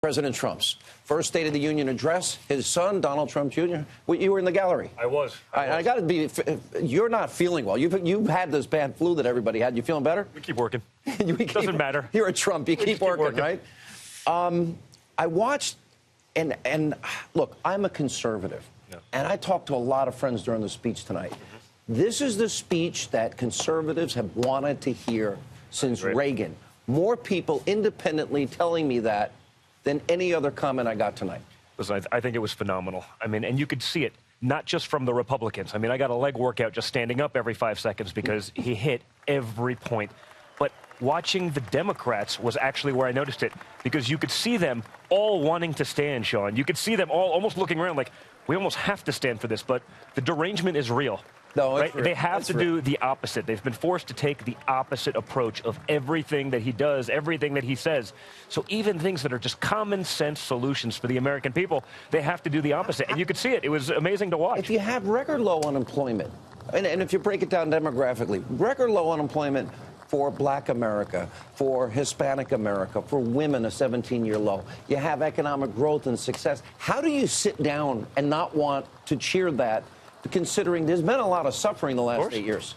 President Trump's first State of the Union address, his son, Donald Trump Jr. You were in the gallery. I was. I got to be. You're not feeling well. You've had this bad flu that everybody had. You feeling better? We keep working. Doesn't matter. You're a Trump. You keep working, right? I watched, and look, I'm a conservative, and I talked to a lot of friends during the speech tonight. This is the speech that conservatives have wanted to hear since Reagan. More people independently telling me that than any other comment I got tonight. Listen, I think it was phenomenal. I mean, and you could see it, not just from the Republicans. I mean, I got a leg workout just standing up every 5 seconds because he hit every point. But watching the Democrats was actually where I noticed it, because you could see them all wanting to stand, Sean. You could see them all almost looking around like, we almost have to stand for this, but the derangement is real. No, right? They have to do the opposite. They've been forced to take the opposite approach of everything that he does, everything that he says. So even things that are just common sense solutions for the American people, they have to do the opposite. And you could see it. It was amazing to watch. If you have record low unemployment, and if you break it down demographically, record low unemployment for Black America, for Hispanic America, for women, a 17-year low. You have economic growth and success. How do you sit down and not want to cheer that, considering there's been a lot of suffering the last 8 years?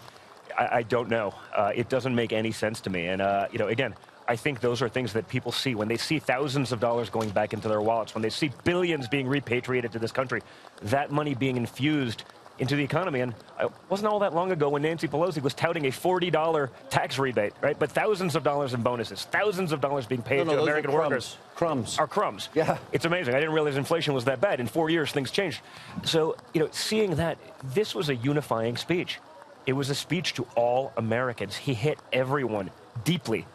I don't know. It doesn't make any sense to me. And, you know, again, I think those are things that people see when they see thousands of dollars going back into their wallets, when they see billions being repatriated to this country, that money being infused into the economy. And it wasn't all that long ago when Nancy Pelosi was touting a $40 tax rebate, right? But thousands of dollars in bonuses, thousands of dollars being paid to American workers. Crumbs. Are crumbs. Yeah. It's amazing. I didn't realize inflation was that bad. In 4 years, things changed. So, you know, seeing that, this was a unifying speech. It was a speech to all Americans. He hit everyone deeply.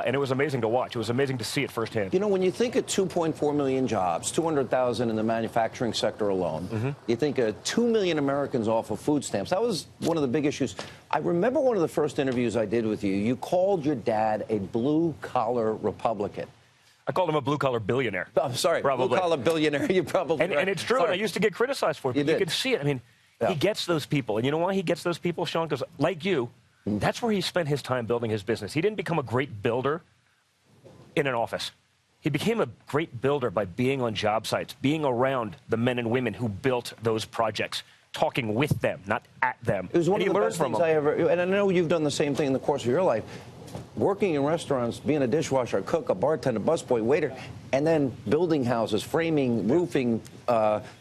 And it was amazing to watch. It was amazing to see it firsthand. You know, when you think of 2.4 million jobs, 200,000 in the manufacturing sector alone, you think of 2 million Americans off of food stamps. That was one of the big issues. I remember one of the first interviews I did with you. You called your dad a blue-collar Republican. I called him a blue-collar billionaire. Oh, I'm sorry, blue-collar billionaire. You probably and it's true. And I used to get criticized for it. But you could see it. I mean, he gets those people. And you know why he gets those people, Sean? Because, like you, that's where he spent his time building his business. He didn't become a great builder in an office. He became a great builder by being on job sites, being around the men and women who built those projects, talking with them, not at them. It was one of the best things I ever, and I know you've done the same thing in the course of your life, working in restaurants, being a dishwasher, a cook, a bartender, busboy, waiter, and then building houses, framing, roofing,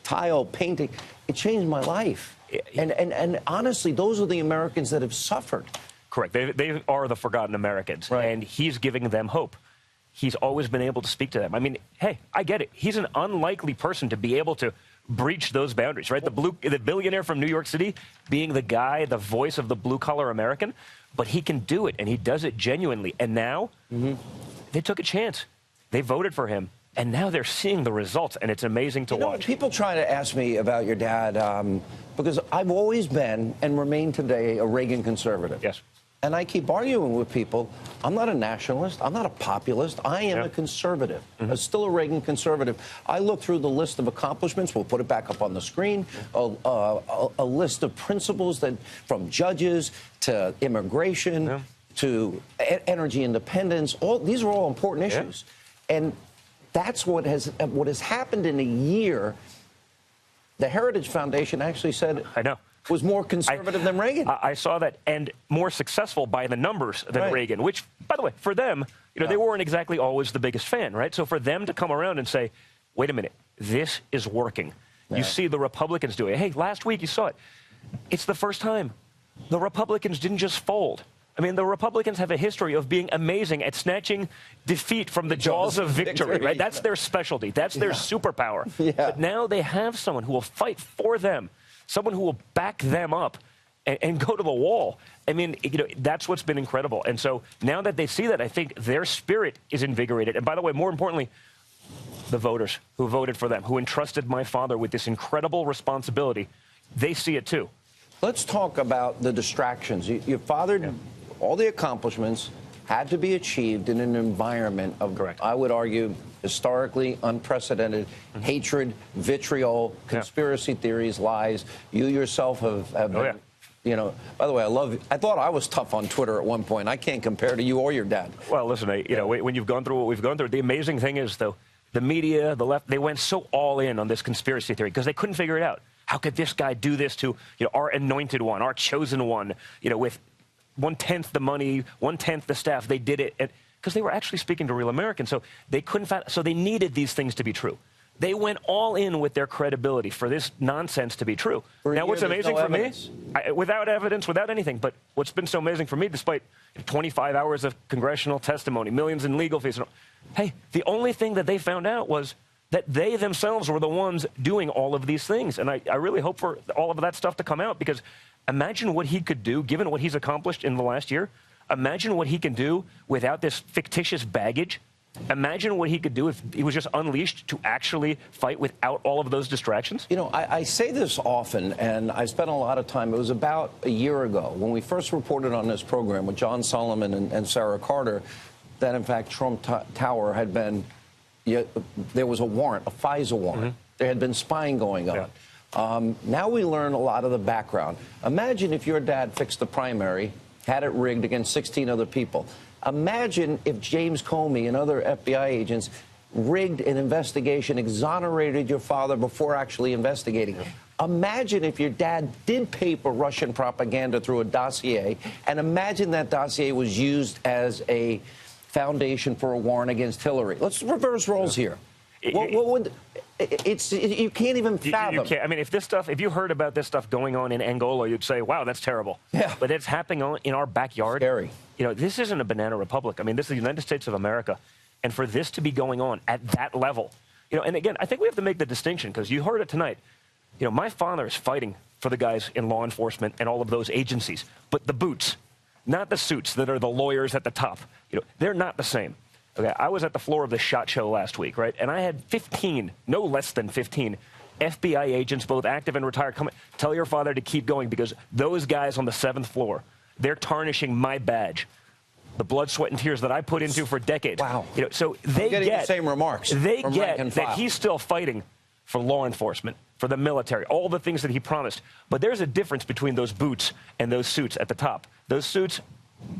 tile, painting. It changed my life. And honestly, those are the Americans that have suffered. Correct. They are the forgotten Americans, and he's giving them hope. He's always been able to speak to them. I mean, hey, I get it. He's an unlikely person to be able to breach those boundaries, right? The billionaire from New York City being the guy, the voice of the blue-collar American, but he can do it, and he does it genuinely. And now they took a chance. They voted for him. And now they're seeing the results, and it's amazing to watch. People try to ask me about your dad because I've always been and remain today a Reagan conservative. Yes. And I keep arguing with people. I'm not a nationalist. I'm not a populist. I am a conservative. I'm still a Reagan conservative. I look through the list of accomplishments. We'll put it back up on the screen. A list of principles that, from judges to immigration to energy independence. These are all important issues. And that's what has happened in a year. The Heritage Foundation actually said was more conservative than Reagan. I saw that, and more successful by the numbers than Reagan, which, by the way, for them, you know, they weren't exactly always the biggest fan, right? So for them to come around and say, wait a minute, this is working. You see the Republicans do it. Hey, last week you saw it. It's the first time. The Republicans didn't just fold. I mean, the Republicans have a history of being amazing at snatching defeat from the jaws of victory, right? That's their specialty. That's their superpower. But now they have someone who will fight for them, someone who will back them up and go to the wall. I mean, you know, that's what's been incredible. And so now that they see that, I think their spirit is invigorated. And by the way, more importantly, the voters who voted for them, who entrusted my father with this incredible responsibility, they see it too. Let's talk about the distractions. Your father... All the accomplishments had to be achieved in an environment of, I would argue, historically unprecedented hatred, vitriol, conspiracy theories, lies. You yourself have been, you know, by the way, I thought I was tough on Twitter at one point. I can't compare to you or your dad. Well, listen, you know, when you've gone through what we've gone through, the amazing thing is, though, the media, the left, they went so all in on this conspiracy theory because they couldn't figure it out. How could this guy do this to, our anointed one, our chosen one, with 1/10 the money, 1/10 the staff? They did it because they were actually speaking to real Americans. So they couldn't find, so they needed these things to be true. They went all in with their credibility for this nonsense to be true. Now, what's amazing for me, without evidence, without anything, but what's been so amazing for me, despite 25 hours of congressional testimony, millions in legal fees, hey, the only thing that they found out was that they themselves were the ones doing all of these things. And I really hope for all of that stuff to come out, because imagine what he could do, given what he's accomplished in the last year. Imagine what he can do without this fictitious baggage. Imagine what he could do if he was just unleashed to actually fight without all of those distractions. I say this often, and I spent a lot of time. It was about a year ago when we first reported on this program with John Solomon and Sarah Carter that, in fact, Trump Tower had been, there was a warrant, a FISA warrant. Mm-hmm. There had been spying going on. Yeah. Now we learn a lot of the background. Imagine if your dad fixed the primary, had it rigged against 16 other people. Imagine if James Comey and other FBI agents rigged an investigation, exonerated your father before actually investigating. Yeah. Imagine if your dad did paper Russian propaganda through a dossier, and imagine that dossier was used as a foundation for a warrant against Hillary. Let's reverse roles here. What would... you can't even fathom. You can't. I mean, if you heard about this stuff going on in Angola, you'd say, wow, that's terrible. Yeah. But it's happening in our backyard. Scary. This isn't a banana republic. I mean, this is the United States of America. And for this to be going on at that level, and again, I think we have to make the distinction, because you heard it tonight. My father is fighting for the guys in law enforcement and all of those agencies. But the boots, not the suits that are the lawyers at the top, they're not the same. Okay, I was at the floor of the SHOT Show last week, right? And I had 15, no less than 15, FBI agents, both active and retired, come tell your father to keep going, because those guys on the 7th floor, they're tarnishing my badge, the blood, sweat, and tears that I put into for decades. Wow. So they get the same remarks. They get that he's still fighting for law enforcement, for the military, all the things that he promised. But there's a difference between those boots and those suits at the top. Those suits,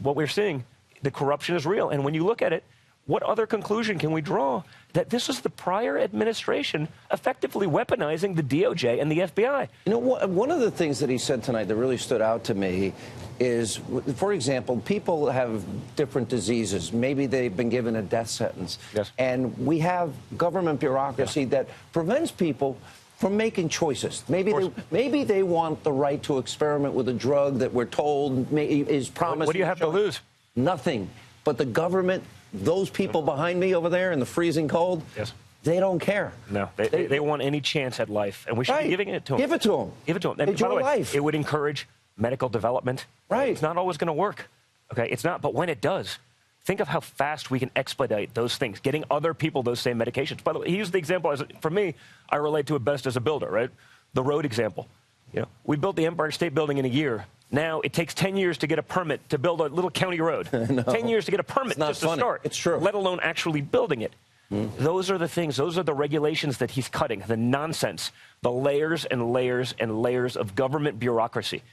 what we're seeing, the corruption is real. And when you look at it, what other conclusion can we draw? That this is the prior administration effectively weaponizing the DOJ and the FBI. One of the things that he said tonight that really stood out to me is, for example, people have different diseases. Maybe they've been given a death sentence. Yes. And we have government bureaucracy that prevents people from making choices. Maybe they want the right to experiment with a drug that we're told is promised. What do you have to lose? Nothing. But the government, those people behind me over there in the freezing cold, yes, they don't care. No, they want any chance at life, and we should be giving it to them. Give it to them. Give it to them. And enjoy by the way, life. It would encourage medical development. Right. It's not always going to work. Okay, it's not. But when it does, think of how fast we can expedite those things, getting other people those same medications. By the way, he used the example for me, I relate to it best as a builder, right? The road example. We built the Empire State Building in a year. Now it takes 10 years to get a permit to build a little county road. No. 10 years to get a permit just to start. It's true. Let alone actually building it. Those are the things, those are the regulations that he's cutting, the nonsense, the layers and layers and layers of government bureaucracy.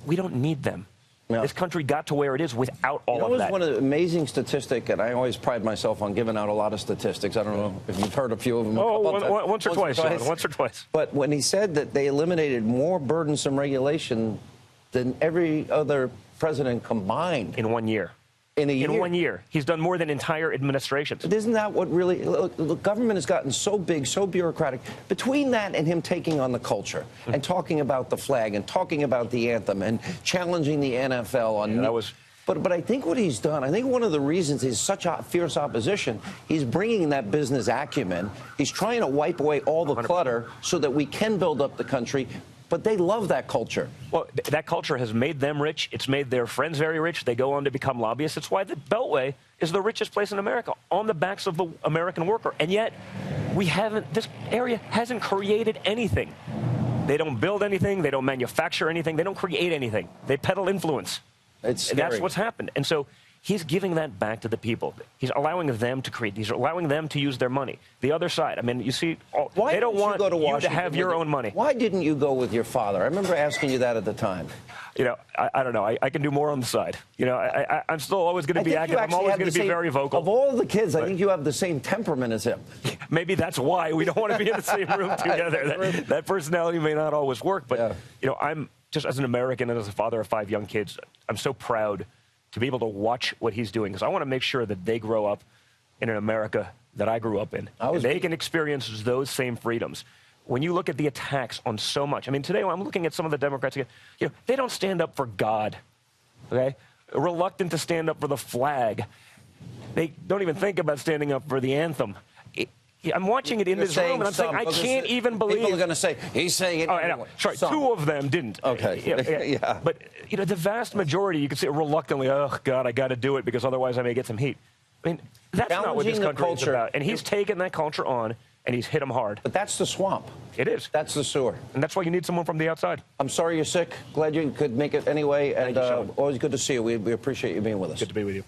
We don't need them. No. This country got to where it is without all of that. One of the amazing statistics, and I always pride myself on giving out a lot of statistics. I don't know if you've heard a few of them. Once or twice. But when he said that they eliminated more burdensome regulation than every other president combined. In 1 year. In a year. In 1 year. He's done more than entire administrations. But isn't that what really... Look, government has gotten so big, so bureaucratic. Between that and him taking on the culture and talking about the flag and talking about the anthem and challenging the NFL on... that was... But I think what he's done, I think one of the reasons he's such a fierce opposition, he's bringing that business acumen. He's trying to wipe away all the 100%. clutter so that we can build up the country. But they love that culture. Well, that culture has made them rich. It's made their friends very rich. They go on to become lobbyists. It's why the Beltway is the richest place in America, on the backs of the American worker. And yet, this area hasn't created anything. They don't build anything. They don't manufacture anything. They don't create anything. They peddle influence. It's scary. That's what's happened. And so He's giving that back to the people. He's allowing them to create. He's allowing them to use their money. The other side, I mean, you see, they don't want you to have your own money. Why didn't you go with your father? I remember asking you that at the time. You know, I don't know. I can do more on the side. You know, I'm still always going to be active. I'm always going to be very vocal. Of all the kids, I think you have the same temperament as him. Maybe that's why we don't want to be in the same room together. That personality may not always work. But, you know, I'm just as an American and as a father of 5 young kids, I'm so proud to be able to watch what he's doing, because I want to make sure that they grow up in an America that I grew up in. And they can experience those same freedoms. When you look at the attacks on so much, I mean, today when I'm looking at some of the Democrats, you know, they don't stand up for God, okay? Reluctant to stand up for the flag. They don't even think about standing up for the anthem. I'm watching it in this room, and I'm saying, I can't even believe. People are going to say, he's saying it anyway. Sorry, some. 2 of them didn't. Okay. Yeah. But, you know, the vast majority, you can say reluctantly, oh, God, I got to do it because otherwise I may get some heat. I mean, that's not what this country is about. And he's taken that culture on, and he's hit them hard. But that's the swamp. It is. That's the sewer. And that's why you need someone from the outside. I'm sorry you're sick. Glad you could make it anyway. And always good to see you. We appreciate you being with us. Good to be with you.